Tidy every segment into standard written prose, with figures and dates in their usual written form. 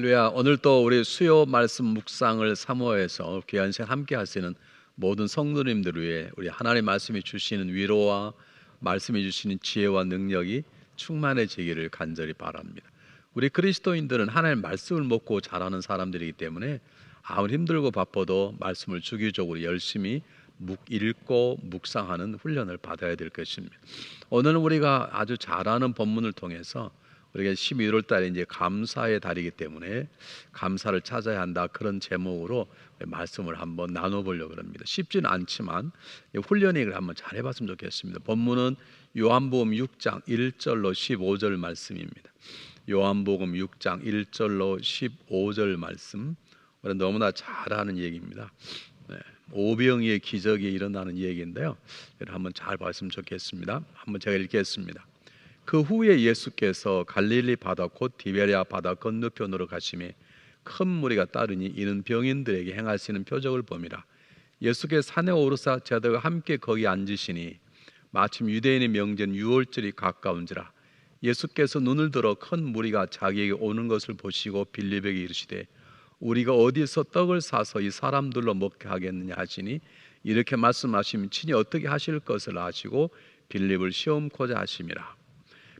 할렐루야. 오늘 또 우리 수요 말씀 묵상을 사모해서 귀한 시간 함께 하시는 모든 성도님들 위해 우리 하나님 말씀이 주시는 위로와 말씀이 주시는 지혜와 능력이 충만해지기를 간절히 바랍니다. 우리 그리스도인들은 하나님 말씀을 먹고 자라는 사람들이기 때문에 아무리 힘들고 바빠도 말씀을 주기적으로 열심히 읽고 묵상하는 훈련을 받아야 될 것입니다. 오늘은 우리가 아주 잘 아는 본문을 통해서 우리가 12월 달에 이제 감사의 달이기 때문에 감사를 찾아야 한다, 그런 제목으로 말씀을 한번 나눠보려고 합니다. 쉽지는 않지만 훈련을 한번 잘 해봤으면 좋겠습니다. 본문은 요한복음 6장 1절로 15절 말씀입니다. 요한복음 6장 1절로 15절 말씀, 우리가 너무나 잘 아는 얘기입니다. 오병이의 기적이 일어나는 얘기인데요, 한번 잘 봤으면 좋겠습니다. 한번 제가 읽겠습니다. 그 후에 예수께서 갈릴리 바다 곧 디베랴 바다 건너편으로 가시매 큰 무리가 따르니 이는 병인들에게 행하시는 표적을 봄이라. 예수께서 산에 오르사 제자들과 함께 거기 앉으시니 마침 유대인의 명절 유월절이 가까운지라. 예수께서 눈을 들어 큰 무리가 자기에게 오는 것을 보시고 빌립에게 이르시되 우리가 어디서 떡을 사서 이 사람들로 먹게 하겠느냐 하시니, 이렇게 말씀하시면 친히 어떻게 하실 것을 아시고 빌립을 시험코자 하심이라.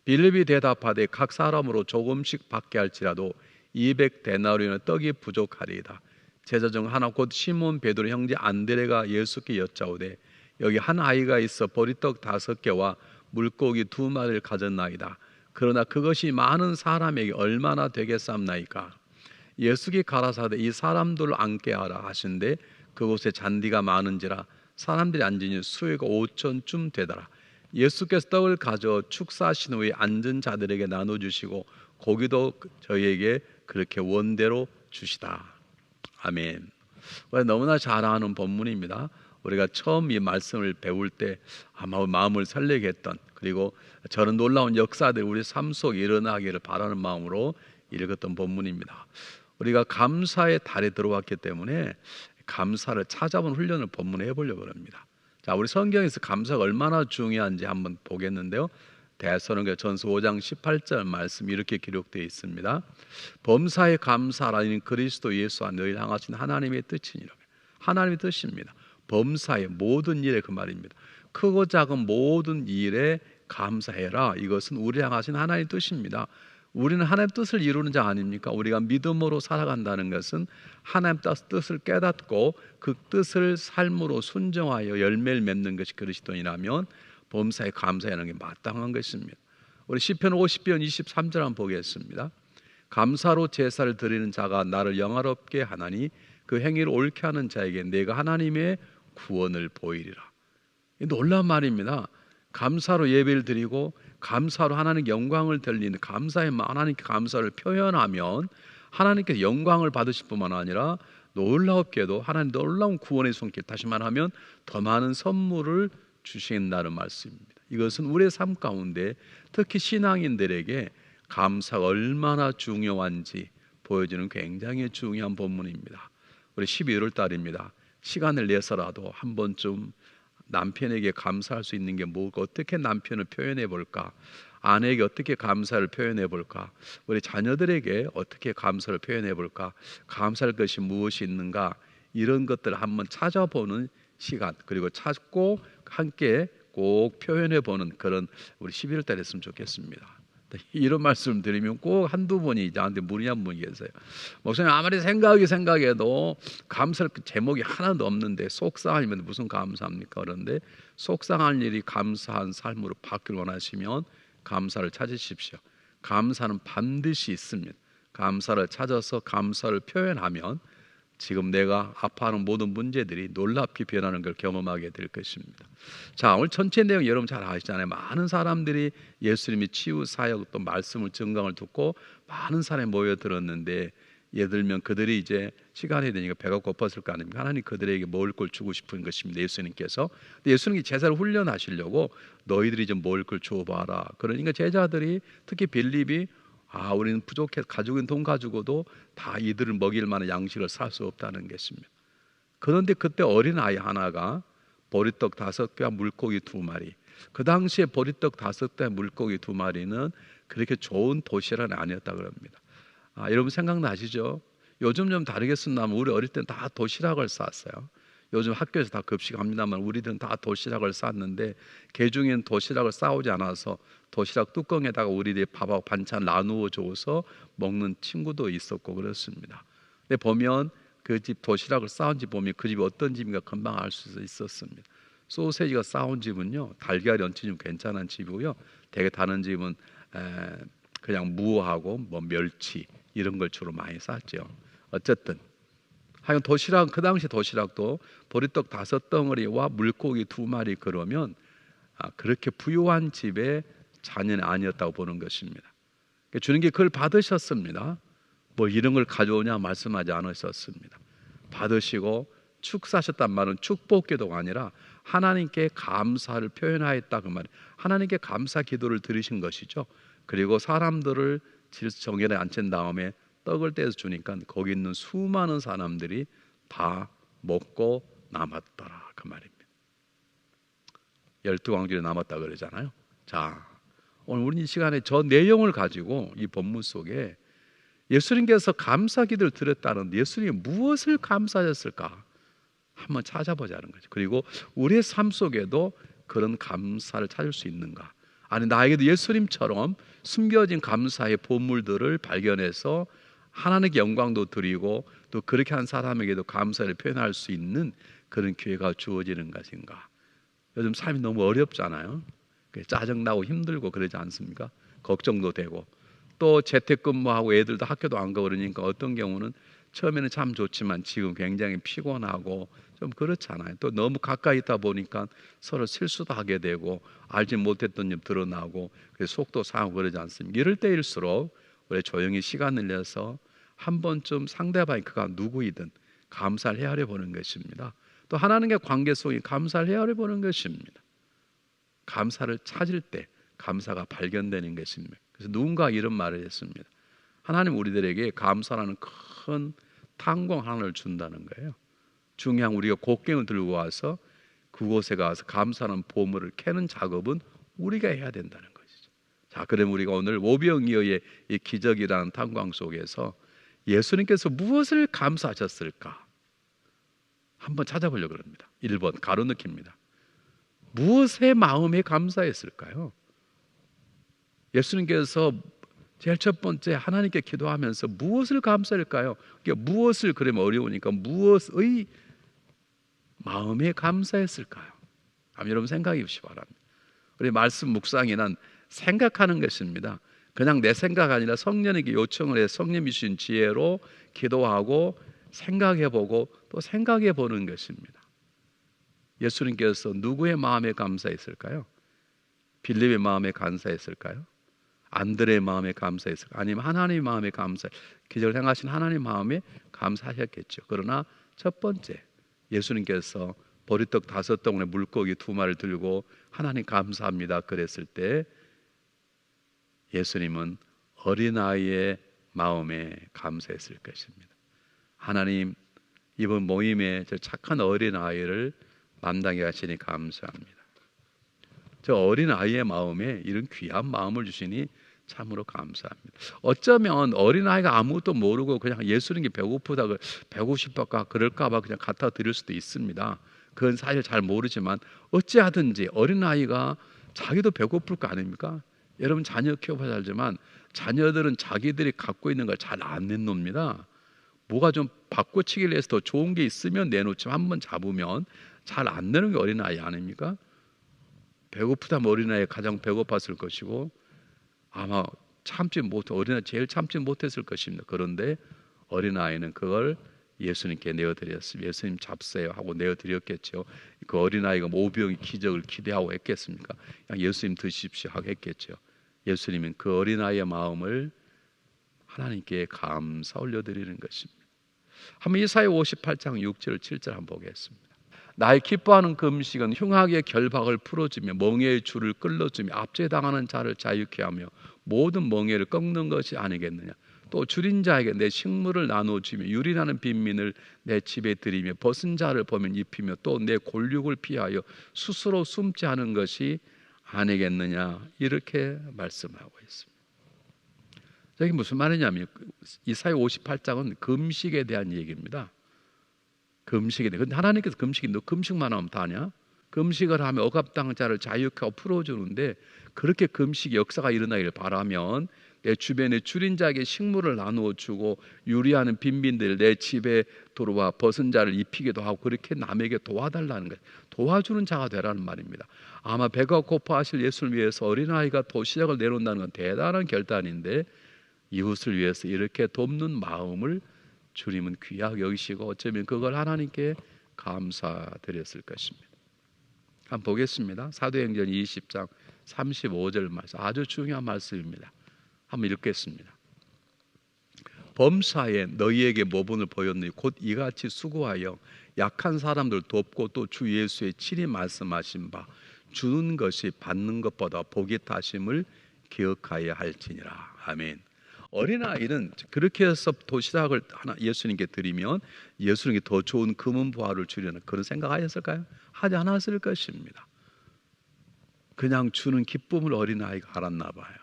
빌립이 대답하되 각 사람으로 조금씩 받게 할지라도 200데나리온의 떡이 부족하리이다. 제자 중 하나 곧 시몬 베드로 형제 안드레가 예수께 여짜오되 여기 한 아이가 있어 보리떡 5개와 물고기 2마리를 가졌나이다. 그러나 그것이 많은 사람에게 얼마나 되겠삼나이까. 예수께 가라사대 이 사람들을 앉게 하라 하신데 그곳에 잔디가 많은지라 사람들이 앉으니 수요가 5천쯤 되더라. 예수께서 떡을 가져 축사하신 후에 앉은 자들에게 나눠주시고 고기도 저희에게 그렇게 원대로 주시다. 아멘. 너무나 잘 아는 본문입니다. 우리가 처음 이 말씀을 배울 때 아마 마음을 설레게 했던, 그리고 저런 놀라운 역사들이 우리 삶 속에 일어나기를 바라는 마음으로 읽었던 본문입니다. 우리가 감사의 달에 들어왔기 때문에 감사를 찾아본 훈련을 본문에 해보려고 합니다. 자, 우리 성경에서 감사가 얼마나 중요한지 한번 보겠는데요. 데살로니가전서 5장 18절 말씀 이렇게 기록되어 있습니다. 범사에 감사하라는 그리스도 예수와 너희를 향하신 하나님의 뜻이니라. 하나님의 뜻입니다. 범사의 모든 일에, 그 말입니다. 크고 작은 모든 일에 감사해라. 이것은 우리를 향하신 하나님의 뜻입니다. 우리는 하나님의 뜻을 이루는 자 아닙니까? 우리가 믿음으로 살아간다는 것은 하나님의 뜻을 깨닫고 그 뜻을 삶으로 순종하여 열매를 맺는 것이 그리스도인이라면 범사에 감사하는 게 마땅한 것입니다. 우리 시편 50편 23절 한번 보겠습니다. 감사로 제사를 드리는 자가 나를 영화롭게 하나니 그 행위를 옳게 하는 자에게 내가 하나님의 구원을 보이리라. 놀라운 말입니다. 감사로 예배를 드리고 감사로 하나님께 영광을 돌리는 감사의 마음, 하나님께 감사를 표현하면 하나님께 영광을 받으실 뿐만 아니라 놀랍게도 하나님 놀라운 구원의 손길, 다시 말하면 더 많은 선물을 주신다는 말씀입니다. 이것은 우리의 삶 가운데 특히 신앙인들에게 감사가 얼마나 중요한지 보여주는 굉장히 중요한 본문입니다. 우리 12월 달입니다. 시간을 내서라도 한 번쯤 남편에게 감사할 수 있는 게 뭘까? 어떻게 남편을 표현해 볼까? 아내에게 어떻게 감사를 표현해 볼까? 우리 자녀들에게 어떻게 감사를 표현해 볼까? 감사할 것이 무엇이 있는가? 이런 것들을 한번 찾아보는 시간, 그리고 찾고 함께 꼭 표현해 보는 그런 우리 11월 달에 했으면 좋겠습니다. 이런 말씀 드리면 꼭 한두 분이 저한테 문의한 분이 계세요. 목사님, 아무리 생각해도 감사할 제목이 하나도 없는데 속상하면 무슨 감사합니까? 그런데 속상한 일이 감사한 삶으로 바뀌길 원하시면 감사를 찾으십시오. 감사는 반드시 있습니다. 감사를 찾아서 감사를 표현하면 지금 내가 아파하는 모든 문제들이 놀랍게 변하는 걸 경험하게 될 것입니다. 자, 오늘 전체 내용 여러분 잘 아시잖아요. 많은 사람들이 예수님이 치유 사역 또 말씀을 증강을 듣고 많은 사람이 모여들었는데, 예를 들면 그들이 이제 시간이 되니까 배가 고팠을 거 아닙니까? 하나님 그들에게 먹을 걸 주고 싶은 것입니다. 예수님께서. 예수님이 제자를 훈련하시려고 너희들이 좀 먹을 걸 줘봐라. 그러니까 제자들이, 특히 빌립이 우리는 부족해, 가지고 있는 돈 가지고도 다 이들을 먹일 만한 양식을 살 수 없다는 것입니다. 그런데 그때 어린아이 하나가 보리떡 5개와 물고기 2마리, 그 당시에 보리떡 5개 물고기 2마리는 그렇게 좋은 도시락은 아니었다고 합니다. 여러분 생각나시죠? 요즘 좀 다르게 쓴다면 우리 어릴 때는 다 도시락을 쌌어요. 요즘 학교에서 다 급식합니다만 우리들은 다 도시락을 쌌는데 개중에는 도시락을 싸오지 않아서 도시락 뚜껑에다가 우리들이 밥하고 반찬 나누어 줘서 먹는 친구도 있었고 그렇습니다. 근데 보면 그 집 도시락을 싸온 집 보면 그 집이 어떤 집인가 금방 알 수 있었습니다. 소세지가 싸온 집은요, 달걀이 얹힌 집 괜찮은 집이고요. 되게 다른 집은 그냥 무하고 뭐 멸치 이런 걸 주로 많이 쌌죠. 어쨌든 하여간 도시락, 그 당시 도시락도 보리떡 5덩어리와 물고기 2마리 그러면 그렇게 부유한 집의 자녀는 아니었다고 보는 것입니다. 주님께 그걸 받으셨습니다. 뭐 이런 걸 가져오냐 말씀하지 않으셨습니다. 받으시고 축사하셨단 말은 축복기도가 아니라 하나님께 감사를 표현하였다 그 말이에요. 하나님께 감사 기도를 드리신 것이죠. 그리고 사람들을 정연에 앉힌 다음에 떡을 떼서 주니까 거기 있는 수많은 사람들이 다 먹고 남았더라 그 말입니다. 12광줄이 남았다 그러잖아요. 자, 오늘 우리 이 시간에 저 내용을 가지고 이 본문 속에 예수님께서 감사 기도를 드렸다는데 예수님이 무엇을 감사하셨을까 한번 찾아보자는 거죠. 그리고 우리의 삶 속에도 그런 감사를 찾을 수 있는가? 아니 나에게도 예수님처럼 숨겨진 감사의 보물들을 발견해서 하나님께 영광도 드리고 또 그렇게 한 사람에게도 감사를 표현할 수 있는 그런 기회가 주어지는 것인가? 요즘 삶이 너무 어렵잖아요. 짜증나고 힘들고 그러지 않습니까? 걱정도 되고 또 재택근무하고 애들도 학교도 안 가고 그러니까 어떤 경우는 처음에는 참 좋지만 지금 굉장히 피곤하고 좀 그렇잖아요. 또 너무 가까이 있다 보니까 서로 실수도 하게 되고 알지 못했던 점 드러나고 속도 상하고 그러지 않습니까? 이럴 때일수록 우리 조용히 시간을 내서 한 번쯤 상대방이 그가 누구이든 감사를 헤아려 보는 것입니다. 또 하나님과 관계 속에 감사를 헤아려 보는 것입니다. 감사를 찾을 때 감사가 발견되는 것입니다. 그래서 누군가 이런 말을 했습니다. 하나님 우리들에게 감사라는 큰 탄광 하나를 준다는 거예요. 중요한 우리가 곡괭을 들고 와서 그곳에 가서 감사하는 보물을 캐는 작업은 우리가 해야 된다는 것이죠. 자, 그럼 우리가 오늘 오병이어의 이 기적이라는 탄광 속에서 예수님께서 무엇을 감사하셨을까 한번 찾아보려고 합니다. 1번 가로넣기입니다. 무엇의 마음에 감사했을까요? 예수님께서 제일 첫 번째 하나님께 기도하면서 무엇을 감사할까요? 그러니까 무엇을 그러면 어려우니까 무엇의 마음에 감사했을까요? 한번 여러분 생각해 보시기 바랍니다. 우리 말씀 묵상에는 생각하는 것입니다. 그냥 내 생각 아니라 성령에게 요청을 해 성령이 주신 지혜로 기도하고 생각해보고 또 생각해보는 것입니다. 예수님께서 누구의 마음에 감사했을까요? 빌립의 마음에 감사했을까요? 안드레의 마음에 감사했을까요? 아니면 하나님의 마음에 감사, 기적을 행하신 하나님의 마음에 감사하셨겠죠. 그러나 첫 번째 예수님께서 보리떡 5덩어리 물고기 2마리를 들고 하나님 감사합니다 그랬을 때 예수님은 어린아이의 마음에 감사했을 것입니다. 하나님 이번 모임에 저 착한 어린아이를 만나게 하시니 감사합니다. 저 어린아이의 마음에 이런 귀한 마음을 주시니 참으로 감사합니다. 어쩌면 어린아이가 아무것도 모르고 그냥 예수님께 배고프다, 배고프고 싶을까 그럴까 봐 그냥 갖다 드릴 수도 있습니다. 그건 사실 잘 모르지만 어찌하든지 어린아이가 자기도 배고플 거 아닙니까? 여러분 자녀 키워봐야 알지만 자녀들은 자기들이 갖고 있는 걸 잘 안 내놓습니다. 뭐가 좀 바꿔치기를 해서 더 좋은 게 있으면 내놓지만 한번 잡으면 잘 안 내는 게 어린아이 아닙니까? 배고프다면 어린아이가 가장 배고팠을 것이고 아마 참지 못 어린아이 제일 참지 못했을 것입니다. 그런데 어린아이는 그걸 예수님께 내어드렸습니다. 예수님 잡세요 하고 내어드렸겠죠. 그 어린아이가 오병이 기적을 기대하고 했겠습니까? 그냥 예수님 드십시오 하고 했겠죠. 예수님은 그 어린아이의 마음을 하나님께 감사 올려드리는 것입니다. 한번 이사야 58장 6절 7절 한번 보겠습니다. 나의 기뻐하는 그 음식은 흉악의 결박을 풀어주며 멍에의 줄을 끌어주며 압제당하는 자를 자유케 하며 모든 멍에를 꺾는 것이 아니겠느냐. 또 줄인 자에게 내 식물을 나눠주며 유린하는 빈민을 내 집에 들이며 벗은 자를 보면 입히며 또 내 골육을 피하여 스스로 숨지 않은 것이 아니겠느냐. 이렇게 말씀하고 있습니다. 이게 무슨 말이냐면 이사야 58장은 금식에 대한 얘기입니다. 금식에 대해. 근데 하나님께서 금식이 너 금식만 하면 다냐? 금식을 하면 억압당한 자를 자유케 하고 풀어주는데, 그렇게 금식 역사가 일어나길 바라면 내 주변에 줄인 자에게 식물을 나누어 주고 유리하는 빈민들 내 집에 들어와 벗은 자를 입히기도 하고 그렇게 남에게 도와달라는 거예요. 도와주는 자가 되라는 말입니다. 아마 배가 고파하실 예수를 위해서 어린아이가 도시락을 내놓는다는 건 대단한 결단인데, 이웃을 위해서 이렇게 돕는 마음을 주님은 귀하게 여기시고 어쩌면 그걸 하나님께 감사드렸을 것입니다. 한번 보겠습니다. 사도행전 20장 35절 말씀, 아주 중요한 말씀입니다. 한번 읽겠습니다. 범사에 너희에게 모본을 보였느니 곧 이같이 수고하여 약한 사람들 돕고 또 주 예수의 친히 말씀하신 바 주는 것이 받는 것보다 복이 타심을 기억하여 할지니라. 아멘. 어린아이는 그렇게 해서 도시락을 하나 예수님께 드리면 예수님께 더 좋은 금은 보화를 주려는 그런 생각하셨을까요? 하지 않았을 것입니다. 그냥 주는 기쁨을 어린아이가 알았나 봐요.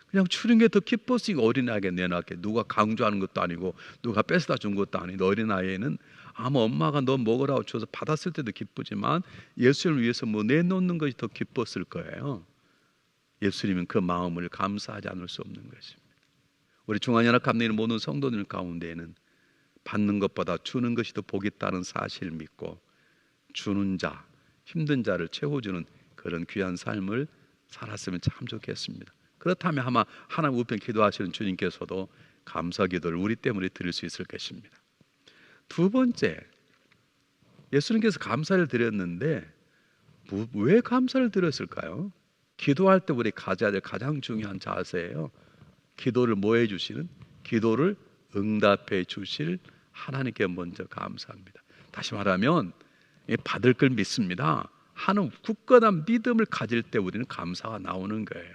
그냥 주는 게 더 기뻤으니까 어린아이에게 내놨게. 누가 강조하는 것도 아니고 누가 뺏어다 준 것도 아니고, 어린아이에는 아마 엄마가 너 먹으라고 줘서 받았을 때도 기쁘지만 예수님을 위해서 뭐 내놓는 것이 더 기뻤을 거예요. 예수님은 그 마음을 감사하지 않을 수 없는 것입니다. 우리 중앙연합감리는 모든 성도들 가운데에는 받는 것보다 주는 것이 더 복이 있다는 사실을 믿고 주는 자, 힘든 자를 채워주는 그런 귀한 삶을 살았으면 참 좋겠습니다. 그렇다면 아마 하나님 우편 기도하시는 주님께서도 감사 기도를 우리 때문에 드릴 수 있을 것입니다. 두 번째, 예수님께서 감사를 드렸는데 왜 감사를 드렸을까요? 기도할 때 우리 가져야 될 가장 중요한 자세예요. 기도를 뭐 해주시는? 기도를 응답해 주실 하나님께 먼저 감사합니다. 다시 말하면 받을 걸 믿습니다 하는 굳건한 믿음을 가질 때 우리는 감사가 나오는 거예요.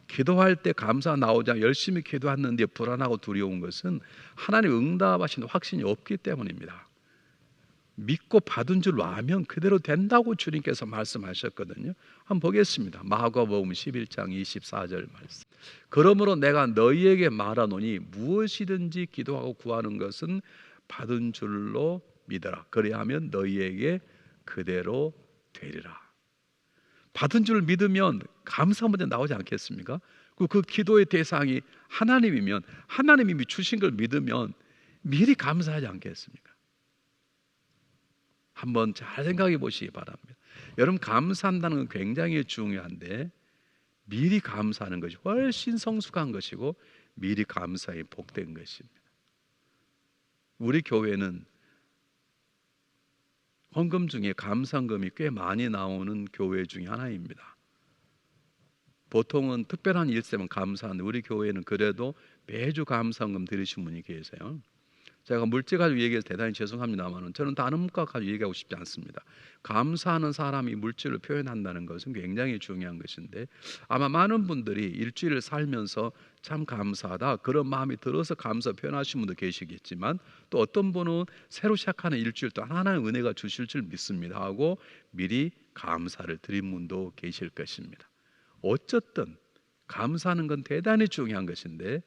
기도할 때 감사가 나오지 않고 열심히 기도했는데 불안하고 두려운 것은 하나님 응답하시는 확신이 없기 때문입니다. 믿고 받은 줄 아면 그대로 된다고 주님께서 말씀하셨거든요. 한번 보겠습니다. 마가복음 11장 24절 말씀. 그러므로 내가 너희에게 말하노니 무엇이든지 기도하고 구하는 것은 받은 줄로 믿어라. 그리하면 너희에게 그대로 되리라. 받은 줄 믿으면 감사 먼저 나오지 않겠습니까? 그 기도의 대상이 하나님이면, 하나님이 주신 걸 믿으면 미리 감사하지 않겠습니까? 한번 잘 생각해 보시기 바랍니다. 여러분, 감사한다는 건 굉장히 중요한데 미리 감사하는 것이 훨씬 성숙한 것이고 미리 감사에 복된 것입니다. 우리 교회는 헌금 중에 감사금이 꽤 많이 나오는 교회 중에 하나입니다. 보통은 특별한 일 있으면 감사하는데 우리 교회는 그래도 매주 감사금 드리신 분이 계세요. 제가 물질 가지고 얘기해서 대단히 죄송합니다만 저는 다른 문과 가지고 얘기하고 싶지 않습니다. 감사하는 사람이 물질을 표현한다는 것은 굉장히 중요한 것인데, 아마 많은 분들이 일주일을 살면서 참 감사하다 그런 마음이 들어서 감사 표현하시는 분도 계시겠지만, 또 어떤 분은 새로 시작하는 일주일 동안 하나님의 은혜가 주실 줄 믿습니다 하고 미리 감사를 드린 분도 계실 것입니다. 어쨌든 감사하는 건 대단히 중요한 것인데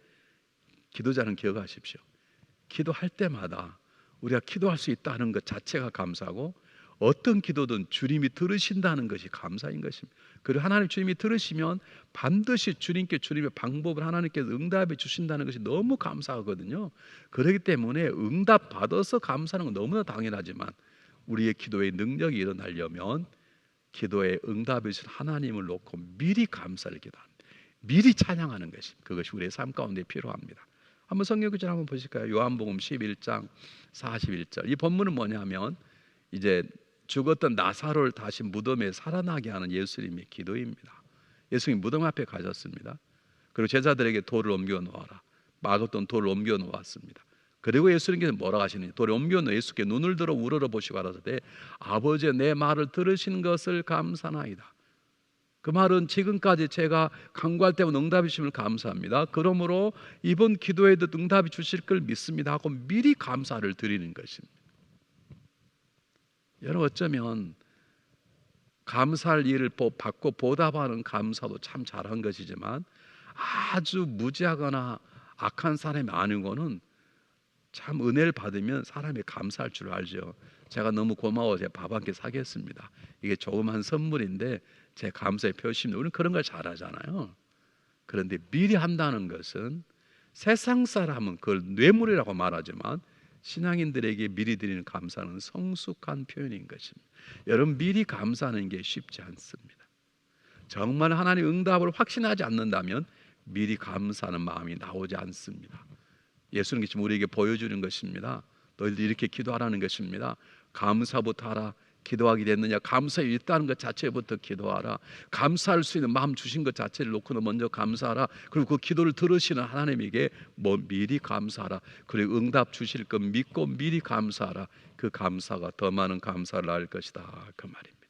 기도자는 기억하십시오. 기도할 때마다 우리가 기도할 수 있다는 것 자체가 감사고, 어떤 기도든 주님이 들으신다는 것이 감사인 것입니다. 그리고 하나님 주님이 들으시면 반드시 주님께 주님의 방법을 하나님께서 응답해 주신다는 것이 너무 감사하거든요. 그렇기 때문에 응답 받아서 감사하는 건 너무나 당연하지만 우리의 기도의 능력이 일어나려면 기도에 응답해 주신 하나님을 놓고 미리 감사를 기도합니다. 미리 찬양하는 것이, 그것이 우리의 삶 가운데 필요합니다. 한번 성경 구절 한번 보실까요? 요한복음 11장 41절. 이 본문은 뭐냐면 이제 죽었던 나사로를 다시 무덤에 살아나게 하는 예수님의 기도입니다. 예수님이 무덤 앞에 가셨습니다. 그리고 제자들에게 돌을 옮겨 놓아라. 막았던 돌을 옮겨 놓았습니다. 그리고 예수님께서 뭐라고 하시는지, 돌을 옮겨 놓아 예수께 눈을 들어 우러러 보시고 가라사대 아버지 내 말을 들으신 것을 감사나이다. 그 말은 지금까지 제가 간구할 때마다 응답해 주심을 감사합니다. 그러므로 이번 기도에도 응답해 주실 걸 믿습니다 하고 미리 감사를 드리는 것입니다. 여러분, 어쩌면 감사할 일을 받고 보답하는 감사도 참 잘한 것이지만 아주 무지하거나 악한 사람이 아닌 거는 참 은혜를 받으면 사람이 감사할 줄 알죠. 제가 너무 고마워 제가 밥 한 끼 사겠습니다. 이게 조그만 선물인데 제 감사의 표시입니다. 우리는 그런 걸 잘하잖아요. 그런데 미리 한다는 것은 세상 사람은 그걸 뇌물이라고 말하지만 신앙인들에게 미리 드리는 감사는 성숙한 표현인 것입니다. 여러분 미리 감사하는 게 쉽지 않습니다. 정말 하나님 응답을 확신하지 않는다면 미리 감사하는 마음이 나오지 않습니다. 예수님이 지금 우리에게 보여주는 것입니다. 너희들 이렇게 기도하라는 것입니다. 감사부터 하라. 기도하게 됐느냐? 감사에 있다는 것 자체부터 기도하라. 감사할 수 있는 마음 주신 것 자체를 놓고는 먼저 감사하라. 그리고 그 기도를 들으시는 하나님에게 미리 감사하라. 그리고 응답 주실 것 믿고 미리 감사하라. 그 감사가 더 많은 감사를 낳을 것이다. 그 말입니다.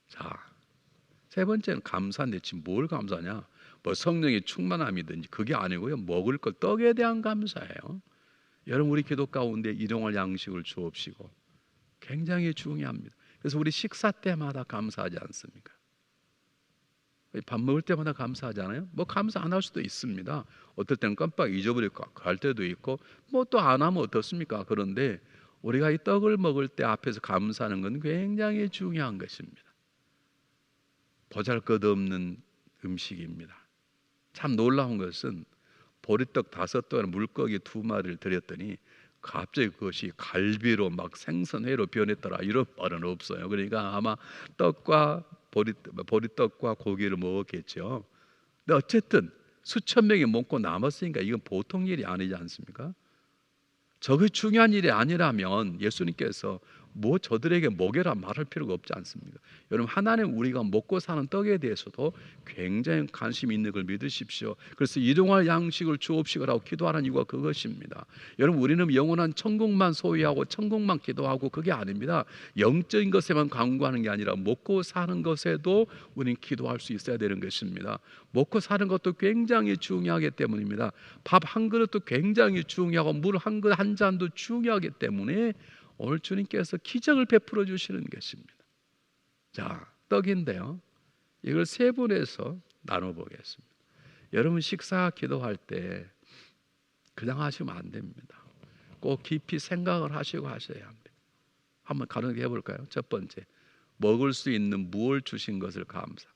자, 세 번째는 감사인데 지금 뭘 감사냐? 뭐 성령의 충만함이든지 그게 아니고요. 먹을 것 떡에 대한 감사예요. 여러분 우리 기도 가운데 일용할 양식을 주옵시고 굉장히 중요합니다. 그래서 우리 식사 때마다 감사하지 않습니까? 밥 먹을 때마다 감사하잖아요. 뭐 감사 안 할 수도 있습니다. 어떨 때는 깜빡 잊어버리고 갈 때도 있고 뭐 또 안 하면 어떻습니까? 그런데 우리가 이 떡을 먹을 때 앞에서 감사하는 건 굉장히 중요한 것입니다. 보잘것없는 음식입니다. 참 놀라운 것은 보리떡 5떡 물고기 2마리를 드렸더니 갑자기 그것이 갈비로 막 생선회로 변했더라 이런 말은 없어요. 그러니까 아마 떡과 보리떡과 고기를 먹었겠죠. 근데 어쨌든 수천 명이 먹고 남았으니까 이건 보통 일이 아니지 않습니까? 저게 중요한 일이 아니라면 예수님께서 뭐 저들에게 먹여라 말할 필요가 없지 않습니까? 여러분 하나님 우리가 먹고 사는 떡에 대해서도 굉장히 관심이 있는 걸 믿으십시오. 그래서 일용할 양식을 주옵시고라고 기도하는 이유가 그것입니다. 여러분 우리는 영원한 천국만 소유하고 천국만 기도하고 그게 아닙니다. 영적인 것에만 강구하는 게 아니라 먹고 사는 것에도 우리는 기도할 수 있어야 되는 것입니다. 먹고 사는 것도 굉장히 중요하기 때문입니다. 밥 한 그릇도 굉장히 중요하고 물 한 그릇 한 잔도 중요하기 때문에 오늘 주님께서 기적을 베풀어 주시는 것입니다. 자, 떡인데요. 이걸 세 분에서 나눠 보겠습니다. 여러분 식사 기도할 때 그냥 하시면 안 됩니다. 꼭 깊이 생각을 하시고 하셔야 합니다. 한번 가능하게 해볼까요? 첫 번째, 먹을 수 있는 무엇을 주신 것을 감사.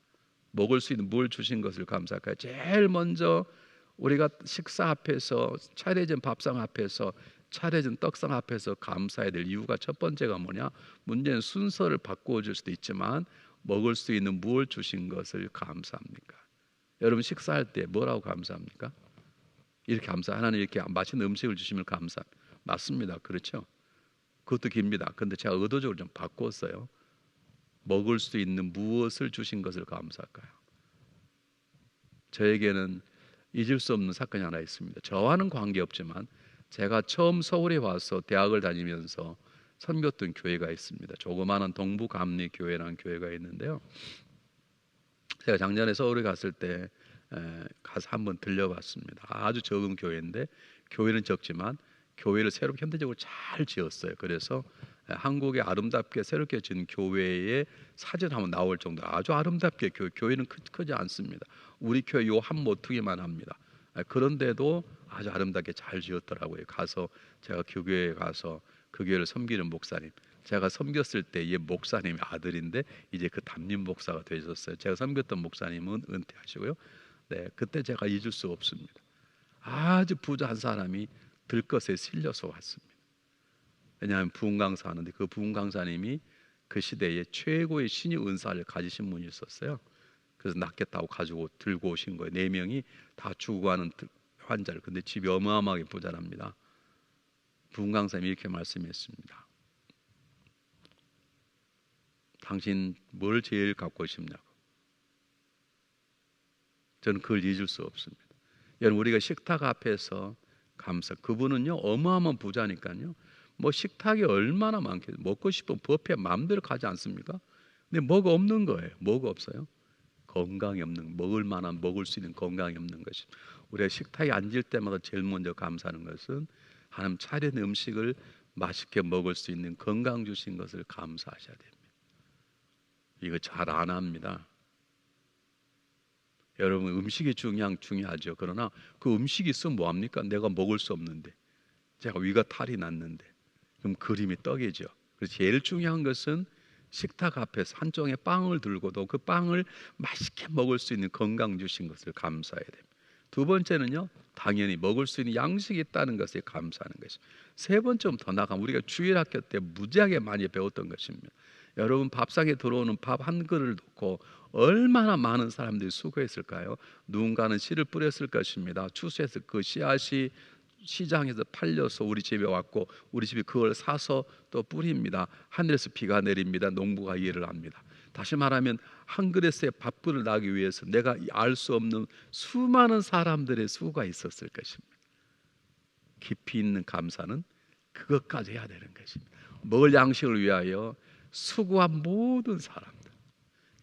먹을 수 있는 무엇을 주신 것을 감사할까요? 제일 먼저 우리가 식사 앞에서 차려진 밥상 앞에서 차려진 떡상 앞에서 감사해야 될 이유가 첫 번째가 뭐냐? 문제는 순서를 바꾸어 줄 수도 있지만 먹을 수 있는 무엇을 주신 것을 감사합니까? 여러분 식사할 때 뭐라고 감사합니까? 이렇게 감사. 하나님 이렇게 맛있는 음식을 주시면 감사합니다. 맞습니다. 그렇죠? 그것도 깁니다. 근데 제가 의도적으로 좀 바꿨어요. 먹을 수 있는 무엇을 주신 것을 감사할까요? 저에게는 잊을 수 없는 사건이 하나 있습니다. 저와는 관계없지만 제가 처음 서울에 와서 대학을 다니면서 섬겼던 교회가 있습니다. 조그마한 동부감리교회라는 교회가 있는데요. 제가 작년에 서울에 갔을 때 가서 한번 들려봤습니다. 아주 적은 교회인데 교회는 적지만 교회를 새로 현대적으로 잘 지었어요. 그래서 한국의 아름답게 새롭게 지은 교회의 사진 한번 나올 정도로 아주 아름답게 교회는 크지 않습니다. 우리 교회 요 한 모퉁이만 합니다. 그런데도 아주 아름답게 잘 지었더라고요. 가서 제가 교회에 가서 그 교회를 섬기는 목사님, 제가 섬겼을 때 이 목사님의 아들인데 이제 그 담임 목사가 되셨어요. 제가 섬겼던 목사님은 은퇴하시고요. 네, 그때 제가 잊을 수 없습니다. 아주 부자한 사람이 들것에 실려서 왔습니다. 왜냐하면 부흥 강사하는데 그 부흥 강사님이 그 시대에 최고의 신의 은사를 가지신 분이 있었어요. 그래서 낫겠다고 가지고 들고 오신 거예요. 4명이 다 죽어가는 환자를. 근데 집이 어마어마하게 부자랍니다. 부흥 강사님이 이렇게 말씀했습니다. 당신 뭘 제일 갖고 싶냐고. 저는 그걸 잊을 수 없습니다. 여러분 우리가 식탁 앞에서 감사. 그분은요 어마어마한 부자니까요. 뭐 식탁이 얼마나 많겠어요. 먹고 싶은 뷔페 마음대로 가지 않습니까? 근데 뭐가 없는 거예요. 뭐가 없어요? 건강이 없는, 먹을 만한, 먹을 수 있는 건강이 없는 것이. 우리가 식탁에 앉을 때마다 제일 먼저 감사하는 것은 하나님 차린 음식을 맛있게 먹을 수 있는 건강 주신 것을 감사하셔야 됩니다. 이거 잘 안 합니다. 여러분 음식이 중요하죠. 그러나 그 음식이 있으면 뭐합니까? 내가 먹을 수 없는데, 제가 위가 탈이 났는데, 그럼 그림이 떡이죠. 그래서 제일 중요한 것은 식탁 앞에서 한 종의 빵을 들고도 그 빵을 맛있게 먹을 수 있는 건강 주신 것을 감사해야 됩니다. 두 번째는요, 당연히 먹을 수 있는 양식이 있다는 것에 감사하는 것입니다. 세 번째는 더 나아가 우리가 주일학교 때 무지하게 많이 배웠던 것입니다. 여러분 밥상에 들어오는 밥 한 그릇을 놓고 얼마나 많은 사람들이 수고했을까요? 누군가는 씨를 뿌렸을 것입니다. 추수해서 그 씨앗이 시장에서 팔려서 우리 집에 왔고 우리 집이 그걸 사서 또 뿌립니다. 하늘에서 비가 내립니다. 농부가 일을 합니다. 다시 말하면 한 그릇의 밥그릇을 나기 위해서 내가 알 수 없는 수많은 사람들의 수고가 있었을 것입니다. 깊이 있는 감사는 그것까지 해야 되는 것입니다. 먹을 양식을 위하여 수고한 모든 사람들.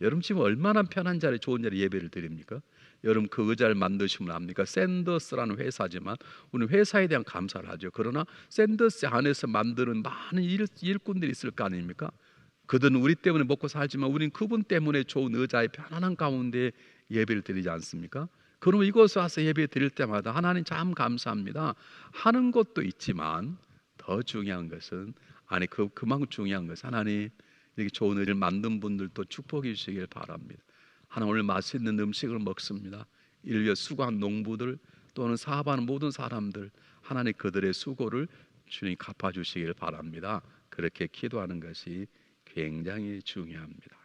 여러분 지금 얼마나 편한 자리, 좋은 자리 예배를 드립니까? 여러분 그 의자를 만드시면 압니까? 샌더스라는 회사지만 우리는 회사에 대한 감사를 하죠. 그러나 샌더스 안에서 만드는 많은 일꾼들이 있을 거 아닙니까? 그들은 우리 때문에 먹고 살지만 우리는 그분 때문에 좋은 의자의 편안한 가운데 예배를 드리지 않습니까? 그러면 이곳에 와서 예배 드릴 때마다 하나님 참 감사합니다 하는 것도 있지만 더 중요한 것은 그만큼 중요한 것은 하나님 이렇게 좋은 의를 만든 분들도 축복해 주시길 바랍니다. 하나님 오늘 맛있는 음식을 먹습니다. 이를 위해 수고한 농부들 또는 사업하는 모든 사람들 하나님 그들의 수고를 주님 갚아주시길 바랍니다. 그렇게 기도하는 것이 굉장히 중요합니다.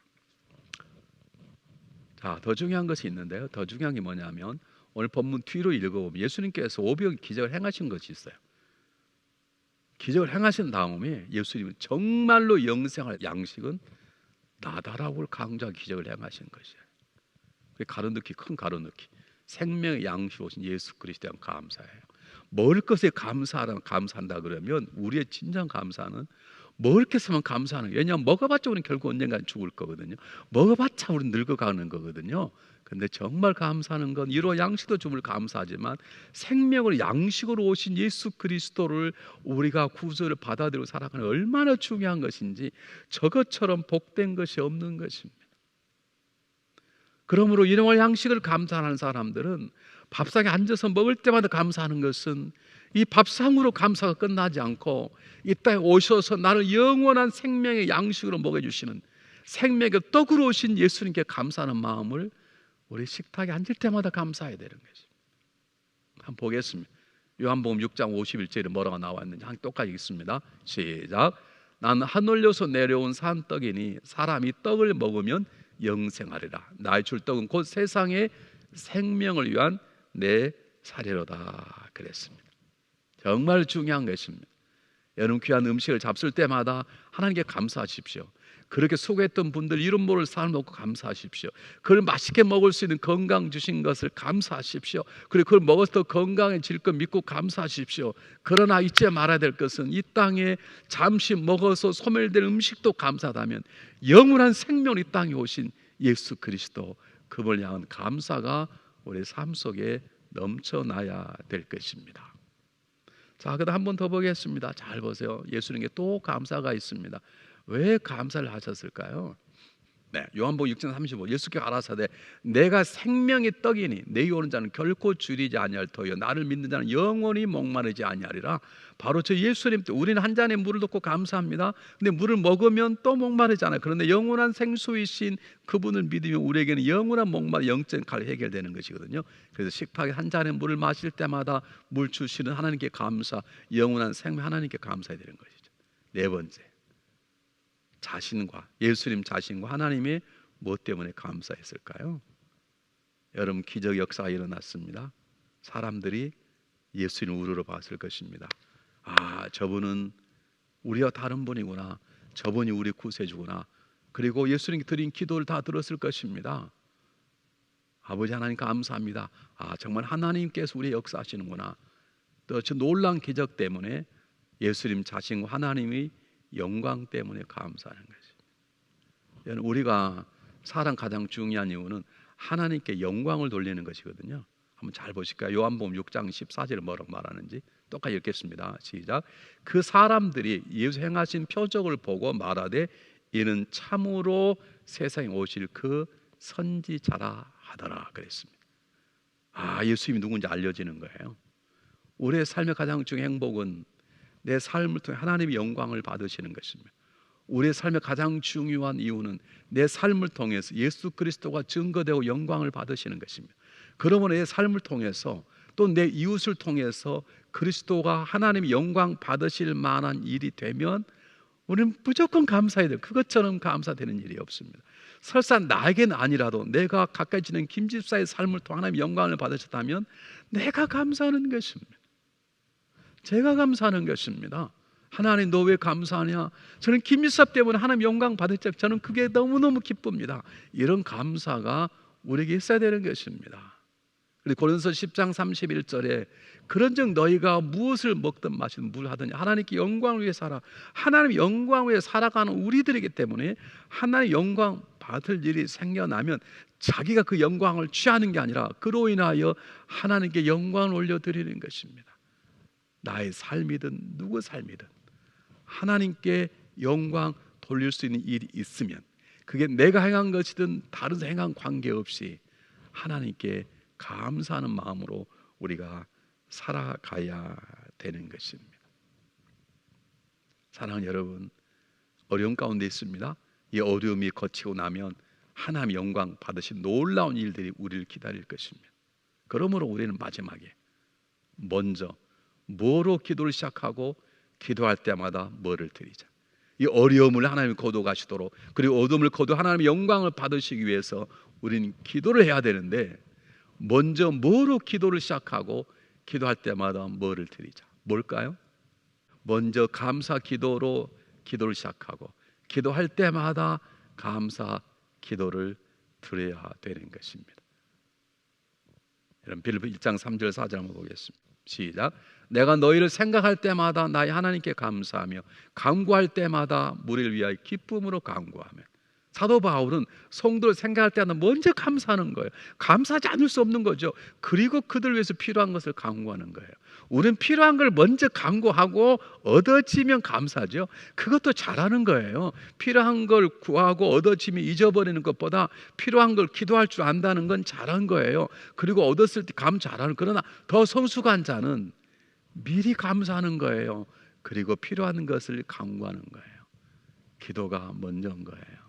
자, 더 중요한 것이 있는데요. 더 중요한 게 뭐냐면 오늘 본문 뒤로 읽어보면 예수님께서 오병 기적을 행하신 것이 있어요. 기적을 행하신 다음에 예수님은 정말로 영생할 양식은 나다라고 강조한 기적을 행하신 것이에요. 가로넣기, 큰 가로넣기. 생명의 양식 오신 예수 그리스도에 대한 감사예요. 먹을 것에 감사한다 그러면 우리의 진정 감사는 먹을 것에만 감사하는 거예요. 왜냐하면 먹어봤자 우리는 결국 언젠가 죽을 거거든요. 먹어봤자 우리는 늙어가는 거거든요. 근데 정말 감사하는 건 이로 양식도 주물 감사하지만 생명을 양식으로 오신 예수 그리스도를 우리가 구주를 받아들이고 살아가는 얼마나 중요한 것인지 저것처럼 복된 것이 없는 것입니다. 그러므로 이런 양식을 감사하는 사람들은 밥상에 앉아서 먹을 때마다 감사하는 것은 이 밥상으로 감사가 끝나지 않고 이 땅에 오셔서 나를 영원한 생명의 양식으로 먹여주시는 생명의 떡으로 오신 예수님께 감사하는 마음을 우리 식탁에 앉을 때마다 감사해야 되는 것입니다. 한번 보겠습니다. 요한복음 6장 51절에 뭐라고 나와 있는지 똑같이 읽습니다. 시작. 나는 하늘로서 내려온 산 떡이니 사람이 떡을 먹으면 영생하리라. 나의 줄 떡은 곧 세상의 생명을 위한 내 사례로다 그랬습니다. 정말 중요한 것입니다. 여러분 귀한 음식을 잡술 때마다 하나님께 감사하십시오. 그렇게 수고했던 분들 이름 모를 사람 놓고 감사하십시오. 그걸 맛있게 먹을 수 있는 건강 주신 것을 감사하십시오. 그리고 그걸 먹어서 더 건강해질 것 믿고 감사하십시오. 그러나 잊지 말아야 될 것은 이 땅에 잠시 먹어서 소멸될 음식도 감사하다면 영원한 생명 이 땅에 오신 예수 그리스도 그분을 향한 감사가 우리 삶 속에 넘쳐나야 될 것입니다. 자, 그다음 한 번 더 보겠습니다. 잘 보세요. 예수님께 또 감사가 있습니다. 왜 감사를 하셨을까요? 네, 요한복음 6장 35 예수께서 가라사대 내가 생명의 떡이니 내게 오는 자는 결코 줄이지 아니할 터이요 나를 믿는 자는 영원히 목마르지 아니하리라. 바로 저 예수님 때 우리는 한 잔의 물을 넣고 감사합니다. 근데 물을 먹으면 또 목마르잖아요. 그런데 영원한 생수이신 그분을 믿으면 우리에게는 영원한 목마르 영적 칼 해결되는 것이거든요. 그래서 식탁에 한 잔의 물을 마실 때마다 물 주시는 하나님께 감사, 영원한 생명 하나님께 감사해야 되는 것이죠. 네 번째, 자신과 예수님 자신과 하나님이 무엇 때문에 감사했을까요? 여러분 기적 역사가 일어났습니다. 사람들이 예수님을 우러러 봤을 것입니다. 아, 저분은 우리와 다른 분이구나. 저분이 우리 구세주구나. 그리고 예수님께 드린 기도를 다 들었을 것입니다. 아버지 하나님 감사합니다. 아, 정말 하나님께서 우리 역사하시는구나. 또 저 놀라운 기적 때문에 예수님 자신과 하나님의 영광 때문에 감사하는 것입니다. 우리가 사람 가장 중요한 이유는 하나님께 영광을 돌리는 것이거든요. 한번 잘 보실까요? 요한복음 6장 14절에 뭐라고 말하는지 똑같이 읽겠습니다. 시작. 그 사람들이 예수 행하신 표적을 보고 말하되 이는 참으로 세상에 오실 그 선지자라 하더라 그랬습니다. 예수님이 누군지 알려지는 거예요. 우리의 삶의 가장 중요한 행복은 내 삶을 통해 하나님의 영광을 받으시는 것입니다. 우리의 삶의 가장 중요한 이유는 내 삶을 통해서 예수 그리스도가 증거되고 영광을 받으시는 것입니다. 그러면 내 삶을 통해서 또 내 이웃을 통해서 그리스도가 하나님의 영광 받으실 만한 일이 되면 우리는 무조건 감사해야 돼요. 그것처럼 감사되는 일이 없습니다. 설사 나에게는 아니라도 내가 가까이 지낸 김 집사의 삶을 통해 하나님의 영광을 받으셨다면 내가 감사하는 것입니다. 제가 감사하는 것입니다. 하나님 너 왜 감사하냐? 저는 김 집사 때문에 하나님 영광 받았죠. 저는 그게 너무너무 기쁩니다. 이런 감사가 우리에게 있어야 되는 것입니다. 고린도서 10장 31절에 그런즉 너희가 무엇을 먹든 마시든 뭘 하든 하나님께 영광을 위해 살아. 하나님 영광 위해 살아가는 우리들이기 때문에 하나님 영광 받을 일이 생겨나면 자기가 그 영광을 취하는 게 아니라 그로 인하여 하나님께 영광을 올려드리는 것입니다. 나의 삶이든 누구 삶이든 하나님께 영광 돌릴 수 있는 일이 있으면 그게 내가 행한 것이든 다른 행한 관계없이 하나님께 감사하는 마음으로 우리가 살아가야 되는 것입니다. 사랑하는 여러분, 어려움 가운데 있습니다. 이 어려움이 거치고 나면 하나님 영광 받으신 놀라운 일들이 우리를 기다릴 것입니다. 그러므로 우리는 마지막에 먼저 뭐로 기도를 시작하고 기도할 때마다 뭐를 드리자. 이 어려움을 하나님이 거둬 가시도록, 그리고 어둠을 거둬 하나님의 영광을 받으시기 위해서 우리는 기도를 해야 되는데 먼저 뭐로 기도를 시작하고 기도할 때마다 뭐를 드리자. 뭘까요? 먼저 감사 기도로 기도를 시작하고 기도할 때마다 감사 기도를 드려야 되는 것입니다. 여러분 빌립보 1장 3절 4절 한번 보겠습니다. 시작. 내가 너희를 생각할 때마다 나의 하나님께 감사하며 간구할 때마다 무리를 위하여 기쁨으로 간구하며. 사도 바울은 성도를 생각할 때마다 먼저 감사하는 거예요. 감사하지 않을 수 없는 거죠. 그리고 그들 위해서 필요한 것을 간구하는 거예요. 우리는 필요한 걸 먼저 간구하고 얻어지면 감사하죠. 그것도 잘하는 거예요. 필요한 걸 구하고 얻어지면 잊어버리는 것보다 필요한 걸 기도할 줄 안다는 건 잘한 거예요. 그리고 얻었을 때 감 잘하는. 그러나 더 성숙한 자는 미리 감사하는 거예요. 그리고 필요한 것을 간구하는 거예요. 기도가 먼저인 거예요.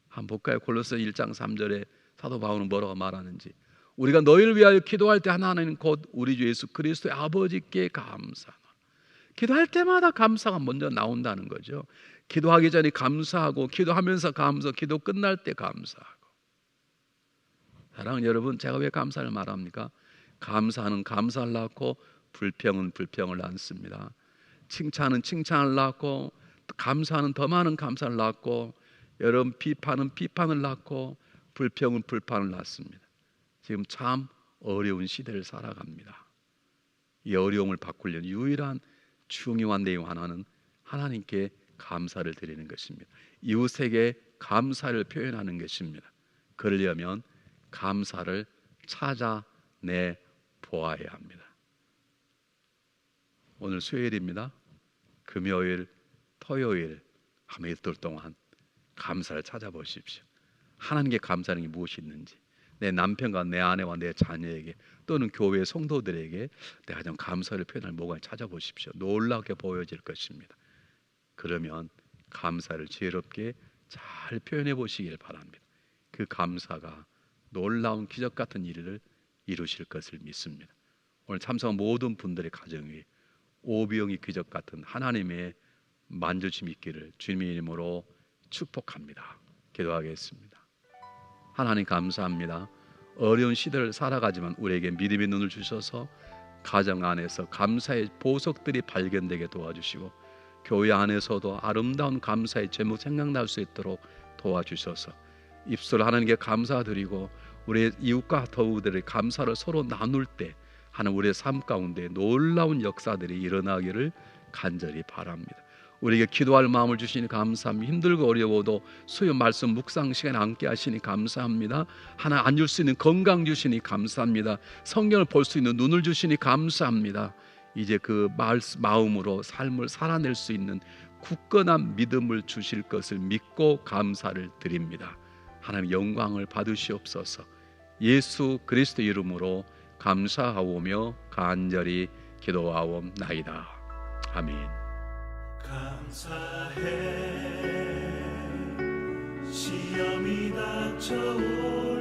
한번 볼까요? 골로새 1장 3절에 사도 바울은 뭐라고 말하는지. 우리가 너희를 위하여 기도할 때 하나는 곧 우리 주 예수 그리스도의 아버지께 감사하노라. 기도할 때마다 감사가 먼저 나온다는 거죠. 기도하기 전에 감사하고 기도하면서 감사, 기도 끝날 때 감사하고. 사랑하는 여러분, 제가 왜 감사를 말합니까? 감사는 감사를 낳고 불평은 불평을 낳습니다. 칭찬은 칭찬을 낳고 감사는 더 많은 감사를 낳고 여러분 비판은 비판을 낳고 불평은 불판을 낳습니다. 지금 참 어려운 시대를 살아갑니다. 이 어려움을 바꾸려는 유일한 중요한 내용 하나는 하나님께 감사를 드리는 것입니다. 이웃에게 감사를 표현하는 것입니다. 그러려면 감사를 찾아내 보아야 합니다. 오늘 수요일입니다. 금요일, 토요일 한 이틀 동안 감사를 찾아보십시오. 하나님께 감사하는 게 무엇이 있는지, 내 남편과 내 아내와 내 자녀에게 또는 교회 성도들에게 내가 좀 감사를 표현할 뭐가 찾아보십시오. 놀랍게 보여질 것입니다. 그러면 감사를 지혜롭게 잘 표현해 보시길 바랍니다. 그 감사가 놀라운 기적 같은 일을 이루실 것을 믿습니다. 오늘 참석한 모든 분들의 가정 위에 오병이 기적 같은 하나님의 만져주심이 있기를 주님의 이름으로 축복합니다. 기도하겠습니다. 하나님 감사합니다. 어려운 시대를 살아가지만 우리에게 믿음의 눈을 주셔서 가정 안에서 감사의 보석들이 발견되게 도와주시고 교회 안에서도 아름다운 감사의 제목 생각날 수 있도록 도와주셔서 입술 하나님께 감사드리고 우리의 이웃과 더우들의 감사를 서로 나눌 때 하는 우리의 삶 가운데 놀라운 역사들이 일어나기를 간절히 바랍니다. 우리에게 기도할 마음을 주시니 감사합니다. 힘들고 어려워도 수요 말씀 묵상 시간에 함께 하시니 감사합니다. 하나 앉을 수 있는 건강 주시니 감사합니다. 성경을 볼 수 있는 눈을 주시니 감사합니다. 이제 그 마음으로 삶을 살아낼 수 있는 굳건한 믿음을 주실 것을 믿고 감사를 드립니다. 하나님 영광을 받으시옵소서. 예수 그리스도 이름으로 감사하오며 간절히 기도하옵나이다. 아멘. 감사해 시험이 닥쳐올